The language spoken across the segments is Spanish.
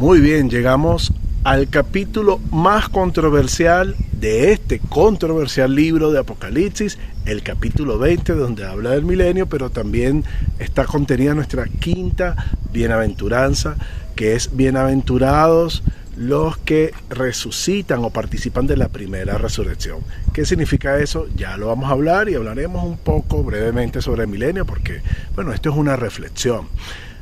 Muy bien, llegamos al capítulo más controversial de este controversial libro de Apocalipsis, el capítulo 20, donde habla del milenio, pero también está contenida nuestra quinta bienaventuranza, que es bienaventurados los que resucitan o participan de la primera resurrección. ¿Qué significa eso? Ya lo vamos a hablar y hablaremos un poco brevemente sobre el milenio, porque, bueno, esto es una reflexión.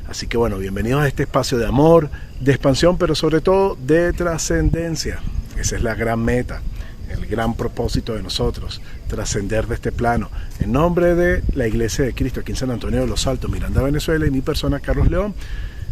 Así que bueno, bienvenidos a este espacio de amor, de expansión, pero sobre todo de trascendencia. Esa es la gran meta, el gran propósito de nosotros, trascender de este plano. En nombre de la Iglesia de Cristo aquí en San Antonio de los Altos, Miranda, Venezuela, y mi persona, Carlos León,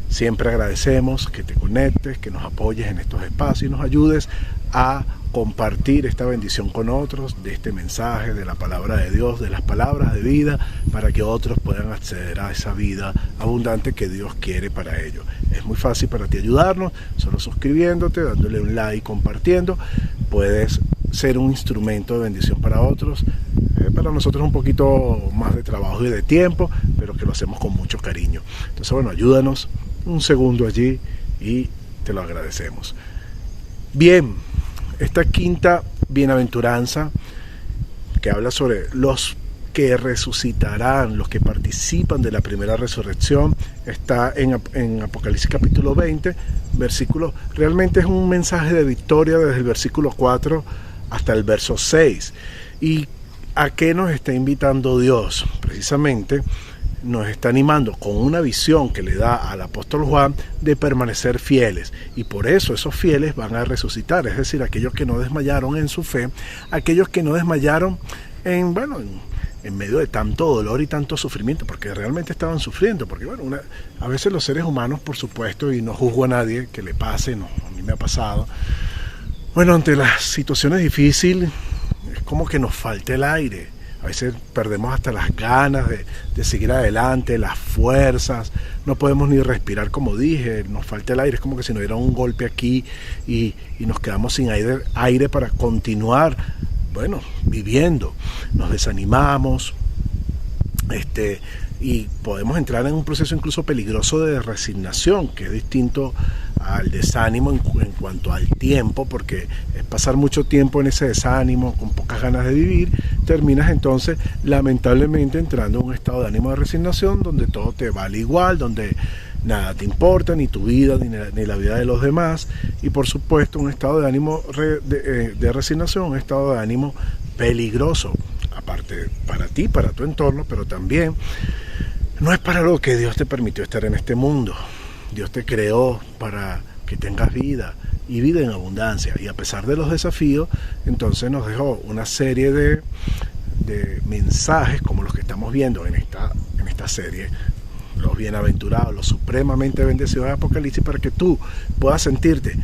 siempre agradecemos que te conectes, que nos apoyes en estos espacios y nos ayudes a compartir esta bendición con otros, de este mensaje, de la palabra de Dios, de las palabras de vida, para que otros puedan acceder a esa vida abundante que Dios quiere para ellos. Es muy fácil para ti ayudarnos, solo suscribiéndote, dándole un like, compartiendo. Puedes ser un instrumento de bendición para otros. Para nosotros un poquito más de trabajo y de tiempo, pero que lo hacemos con mucho cariño. Entonces, bueno, ayúdanos un segundo allí y te lo agradecemos. Bien, esta quinta bienaventuranza que habla sobre los que resucitarán, los que participan de la primera resurrección, está en Apocalipsis capítulo 20, versículo, realmente es un mensaje de victoria desde el versículo 4 hasta el verso 6. ¿Y a qué nos está invitando Dios? Precisamente nos está animando con una visión que le da al apóstol Juan de permanecer fieles, y por eso esos fieles van a resucitar, es decir, aquellos que no desmayaron en su fe, aquellos que no desmayaron en medio de tanto dolor y tanto sufrimiento, porque realmente estaban sufriendo, porque bueno, a veces los seres humanos, por supuesto, y no juzgo a nadie que le pase, no, a mí me ha pasado, bueno, ante las situaciones difíciles es como que nos falta el aire. A veces perdemos hasta las ganas de seguir adelante, las fuerzas, no podemos ni respirar, como dije, nos falta el aire, es como que si nos diera un golpe aquí y nos quedamos sin aire para continuar, bueno, viviendo. Nos desanimamos, y podemos entrar en un proceso incluso peligroso de resignación, que es distinto al desánimo en cuanto al tiempo, porque es pasar mucho tiempo en ese desánimo, con pocas ganas de vivir, terminas entonces lamentablemente entrando en un estado de ánimo de resignación, donde todo te vale igual, donde nada te importa, ni tu vida, ni la vida de los demás, y por supuesto un estado de ánimo de resignación, un estado de ánimo peligroso, aparte para ti, para tu entorno, pero también no es para lo que Dios te permitió estar en este mundo. Dios te creó para que tengas vida y vida en abundancia, y a pesar de los desafíos, entonces nos dejó una serie de mensajes como los que estamos viendo en esta serie, los bienaventurados, los supremamente bendecidos de Apocalipsis, para que tú puedas sentirte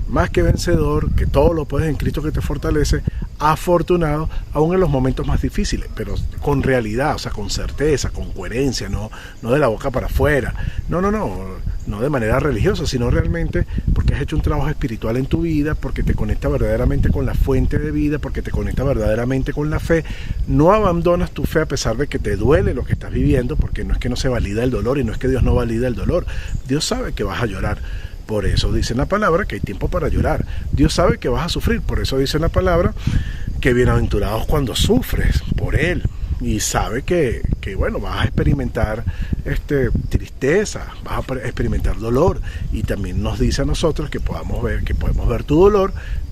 más que vencedor, que todo lo puedes en Cristo que te fortalece, afortunado, aún en los momentos más difíciles, pero con realidad, o sea, con certeza, con coherencia, no de la boca para afuera, no de manera religiosa, sino realmente porque has hecho un trabajo espiritual en tu vida, porque te conecta verdaderamente con la fuente de vida, porque te conecta verdaderamente con la fe. No abandonas tu fe a pesar de que te duele lo que estás viviendo, porque no es que no se valida el dolor, y no es que Dios no valida el dolor. Dios sabe que vas a llorar. Por eso dice en la palabra que hay tiempo para llorar. Dios sabe que vas a sufrir, por eso dice en la palabra que bienaventurados cuando sufres por Él. Y sabe que bueno, vas a experimentar tristeza, vas a experimentar dolor. Y también nos dice a nosotros que podemos ver tu dolor.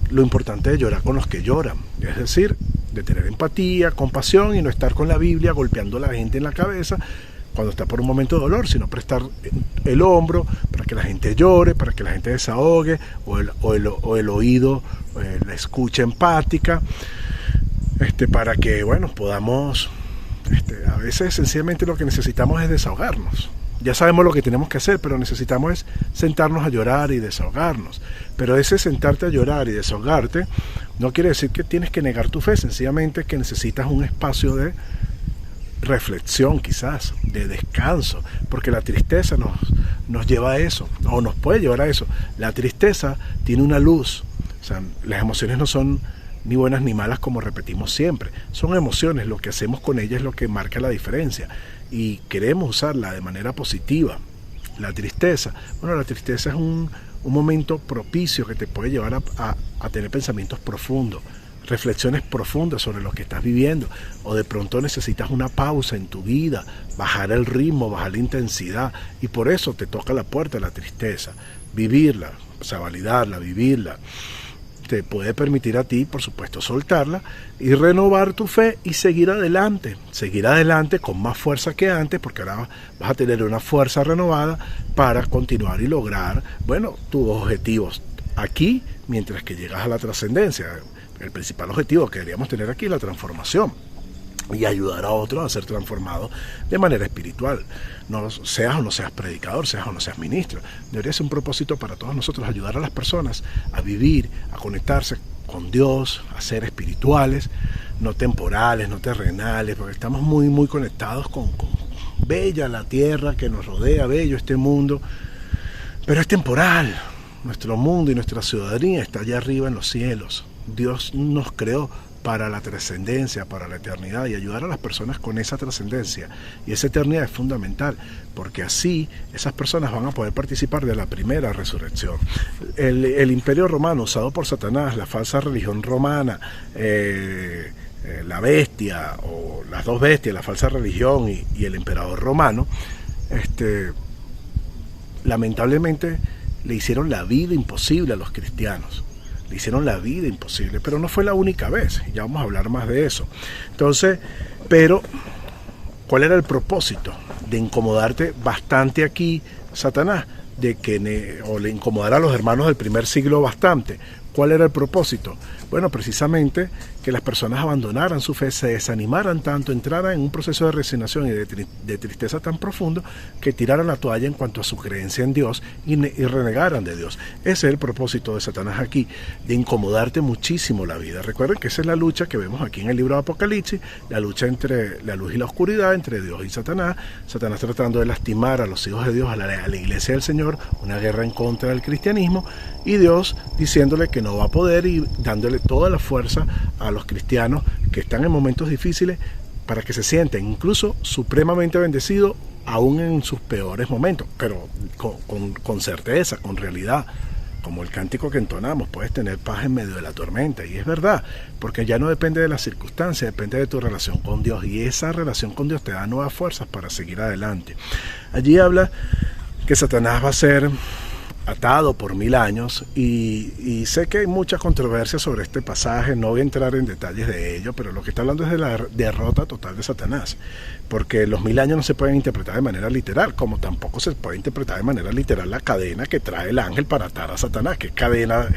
Lo importante es llorar con los que lloran, es decir, de tener empatía, compasión, y no estar con la Biblia golpeando a la gente en la cabeza cuando está por un momento de dolor, sino prestar el hombro para que la gente llore, para que la gente desahogue, o el oído, la escucha empática, para que, bueno, podamos, a veces sencillamente lo que necesitamos es desahogarnos. Ya sabemos lo que tenemos que hacer, pero necesitamos es sentarnos a llorar y desahogarnos. Pero ese sentarte a llorar y desahogarte no quiere decir que tienes que negar tu fe, sencillamente que necesitas un espacio de reflexión, quizás, de descanso, porque la tristeza nos lleva a eso, o nos puede llevar a eso. La tristeza tiene una luz, o sea, las emociones no son ni buenas ni malas, como repetimos siempre, son emociones, lo que hacemos con ellas es lo que marca la diferencia, y queremos usarla de manera positiva. La tristeza. Bueno, la tristeza es un momento propicio que te puede llevar a tener pensamientos profundos, reflexiones profundas sobre lo que estás viviendo, o de pronto necesitas una pausa en tu vida, bajar el ritmo, bajar la intensidad, y por eso te toca la puerta la tristeza. Vivirla, o sea, validarla, vivirla, te puede permitir a ti, por supuesto, soltarla y renovar tu fe y seguir adelante con más fuerza que antes, porque ahora vas a tener una fuerza renovada para continuar y lograr, bueno, tus objetivos aquí, mientras que llegas a la trascendencia. El principal objetivo que deberíamos tener aquí es la transformación y ayudar a otros a ser transformados de manera espiritual. No seas o no seas predicador, seas o no seas ministro. Debería ser un propósito para todos nosotros ayudar a las personas a vivir, a conectarse con Dios, a ser espirituales, no temporales, no terrenales, porque estamos muy conectados con bella la tierra que nos rodea, bello este mundo, pero es temporal. Nuestro mundo y nuestra ciudadanía está allá arriba en los cielos. Dios nos creó para la trascendencia, para la eternidad, y ayudar a las personas con esa trascendencia y esa eternidad es fundamental, porque así esas personas van a poder participar de la primera resurrección. El imperio romano usado por Satanás, la falsa religión romana, la bestia o las dos bestias, la falsa religión y el emperador romano, lamentablemente le hicieron la vida imposible a los cristianos. Le hicieron la vida imposible, pero no fue la única vez, ya vamos a hablar más de eso. Entonces, pero, ¿cuál era el propósito? De incomodarte bastante aquí, Satanás, o le incomodara a los hermanos del primer siglo bastante. ¿Cuál era el propósito? Bueno, precisamente que las personas abandonaran su fe, se desanimaran tanto, entraran en un proceso de resignación y de tristeza tan profundo que tiraran la toalla en cuanto a su creencia en Dios y renegaran de Dios. Ese es el propósito de Satanás aquí, de incomodarte muchísimo la vida. Recuerden que esa es la lucha que vemos aquí en el libro de Apocalipsis, la lucha entre la luz y la oscuridad, entre Dios y Satanás. Satanás tratando de lastimar a los hijos de Dios, a la iglesia del Señor, una guerra en contra del cristianismo, y Dios diciéndole que no va a poder y dándole toda la fuerza a los cristianos que están en momentos difíciles para que se sienten incluso supremamente bendecidos aún en sus peores momentos, pero con certeza, con realidad, como el cántico que entonamos, puedes tener paz en medio de la tormenta, y es verdad, porque ya no depende de las circunstancias, depende de tu relación con Dios, y esa relación con Dios te da nuevas fuerzas para seguir adelante. Allí habla que Satanás va a ser atado por 1000 años y sé que hay mucha controversia sobre este pasaje, no voy a entrar en detalles de ello, pero lo que está hablando es de la derrota total de Satanás, porque los 1000 años no se pueden interpretar de manera literal, como tampoco se puede interpretar de manera literal la cadena que trae el ángel para atar a Satanás. ¿Qué cadena?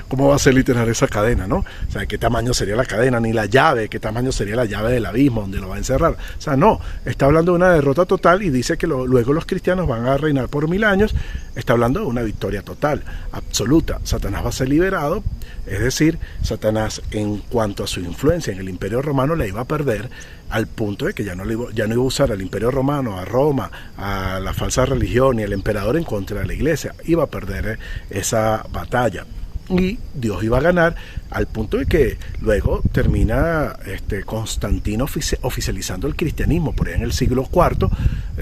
¿Cómo va a ser literal esa cadena, no? O sea, ¿qué tamaño sería la cadena? Ni la llave, ¿qué tamaño sería la llave del abismo donde lo va a encerrar? O sea, no, está hablando de una derrota total y dice que luego los cristianos van a reinar por 1000 años, está hablando de una victoria total, absoluta. Satanás va a ser liberado, es decir, Satanás en cuanto a su influencia en el imperio romano la iba a perder al punto de que ya no iba a usar al imperio romano, a Roma, a la falsa religión y al emperador en contra de la iglesia, iba a perder esa batalla. Y Dios iba a ganar al punto de que luego termina Constantino oficializando el cristianismo por ahí en el siglo IV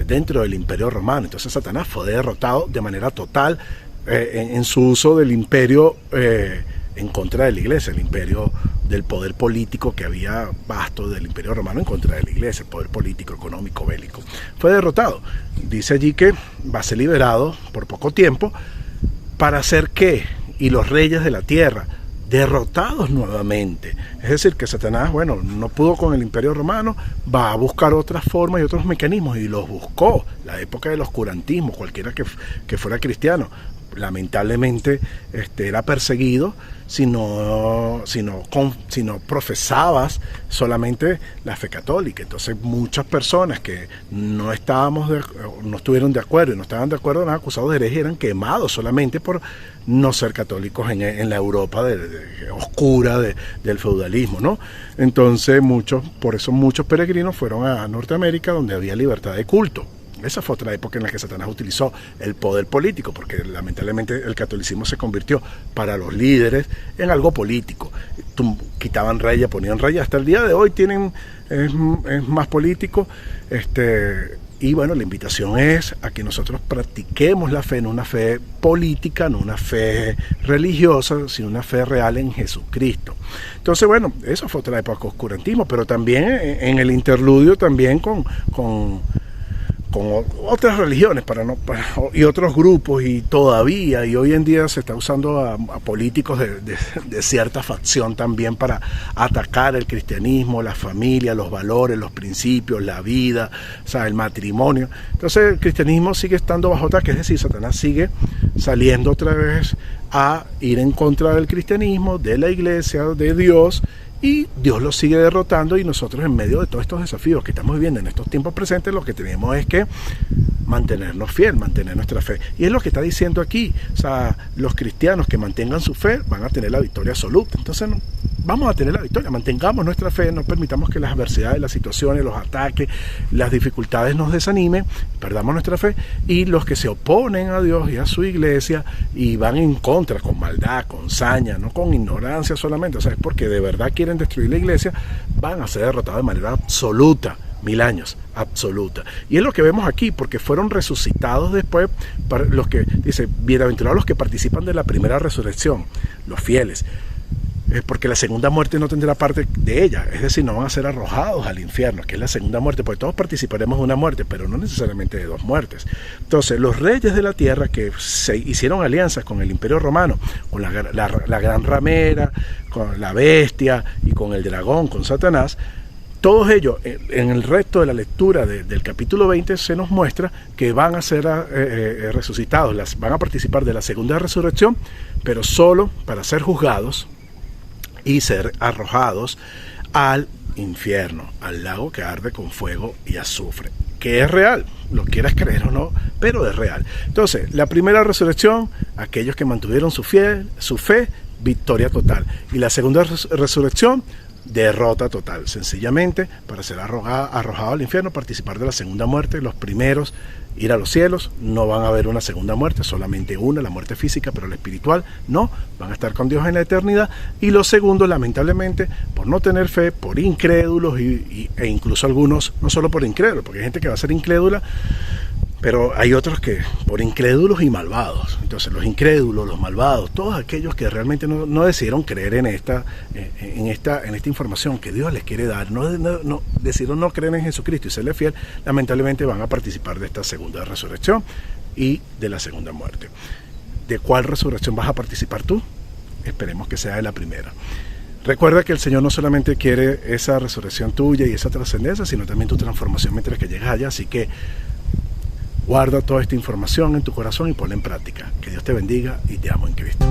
dentro del imperio romano. Entonces Satanás fue derrotado de manera total en su uso del imperio en contra de la iglesia, el imperio del poder político que había vasto del imperio romano en contra de la iglesia, el poder político, económico, bélico. Fue derrotado. Dice allí que va a ser liberado por poco tiempo para hacer ¿qué? Y los reyes de la tierra derrotados nuevamente. Es decir, que Satanás, bueno, no pudo con el imperio romano, va a buscar otras formas y otros mecanismos, y los buscó. La época del oscurantismo, cualquiera que fuera cristiano, lamentablemente era perseguido si no profesabas solamente la fe católica. Entonces muchas personas que no estuvieron de acuerdo y no estaban de acuerdo, eran acusados de herejes, eran quemados solamente por no ser católicos en la Europa oscura del feudalismo, ¿no? Entonces por eso muchos peregrinos fueron a Norteamérica, donde había libertad de culto. Esa fue otra época en la que Satanás utilizó el poder político, porque lamentablemente el catolicismo se convirtió para los líderes en algo político. Quitaban reyes, ponían reyes. Hasta el día de hoy es más político, Y bueno, la invitación es a que nosotros practiquemos la fe, no una fe política, no una fe religiosa, sino una fe real en Jesucristo. Entonces, bueno, eso fue otra época de oscurantismo, pero también en el interludio también con otras religiones y otros grupos, y todavía, y hoy en día se está usando a políticos de cierta facción también para atacar el cristianismo, la familia, los valores, los principios, la vida, o sea, el matrimonio. Entonces el cristianismo sigue estando bajo ataque, es decir, Satanás sigue saliendo otra vez a ir en contra del cristianismo, de la iglesia, de Dios, y Dios lo sigue derrotando, y nosotros en medio de todos estos desafíos que estamos viviendo en estos tiempos presentes, lo que tenemos es que mantenernos fiel, mantener nuestra fe. Y es lo que está diciendo aquí, o sea, los cristianos que mantengan su fe van a tener la victoria absoluta. Entonces vamos a tener la victoria, mantengamos nuestra fe, no permitamos que las adversidades, las situaciones, los ataques, las dificultades nos desanimen, perdamos nuestra fe, y los que se oponen a Dios y a su iglesia y van en contra con maldad, con saña, no con ignorancia solamente, o sea, es porque de verdad quieren destruir la iglesia, van a ser derrotados de manera absoluta. 1000 años, absoluta. Y es lo que vemos aquí, porque fueron resucitados después, para los que, dice, bienaventurados los que participan de la primera resurrección, los fieles, porque la segunda muerte no tendrá parte de ella, es decir, no van a ser arrojados al infierno, que es la segunda muerte, porque todos participaremos de una muerte, pero no necesariamente de 2 muertes. Entonces, los reyes de la tierra que se hicieron alianzas con el Imperio Romano, con la gran ramera, con la bestia y con el dragón, con Satanás, todos ellos, en el resto de la lectura del capítulo 20, se nos muestra que van a ser resucitados, van a participar de la segunda resurrección, pero solo para ser juzgados y ser arrojados al infierno, al lago que arde con fuego y azufre, que es real, lo quieras creer o no, pero es real. Entonces, la primera resurrección, aquellos que mantuvieron su fe, victoria total. Y la segunda resurrección, derrota total, sencillamente para ser arrojado al infierno, participar de la segunda muerte. Los primeros ir a los cielos, no van a haber una segunda muerte, solamente una, la muerte física, pero la espiritual no, van a estar con Dios en la eternidad. Y los segundos, lamentablemente, por no tener fe, por incrédulos e incluso algunos, no solo por incrédulos, porque hay gente que va a ser incrédula, pero hay otros que por incrédulos y malvados. Entonces los incrédulos, los malvados, todos aquellos que realmente no decidieron creer en esta información que Dios les quiere dar, no decidieron no creer en Jesucristo y serle fiel, lamentablemente van a participar de esta segunda resurrección y de la segunda muerte. ¿De cuál resurrección vas a participar tú? Esperemos que sea de la primera. Recuerda que el Señor no solamente quiere esa resurrección tuya y esa trascendencia, sino también tu transformación mientras que llegas allá. Así que guarda toda esta información en tu corazón y ponla en práctica. Que Dios te bendiga y te amo en Cristo.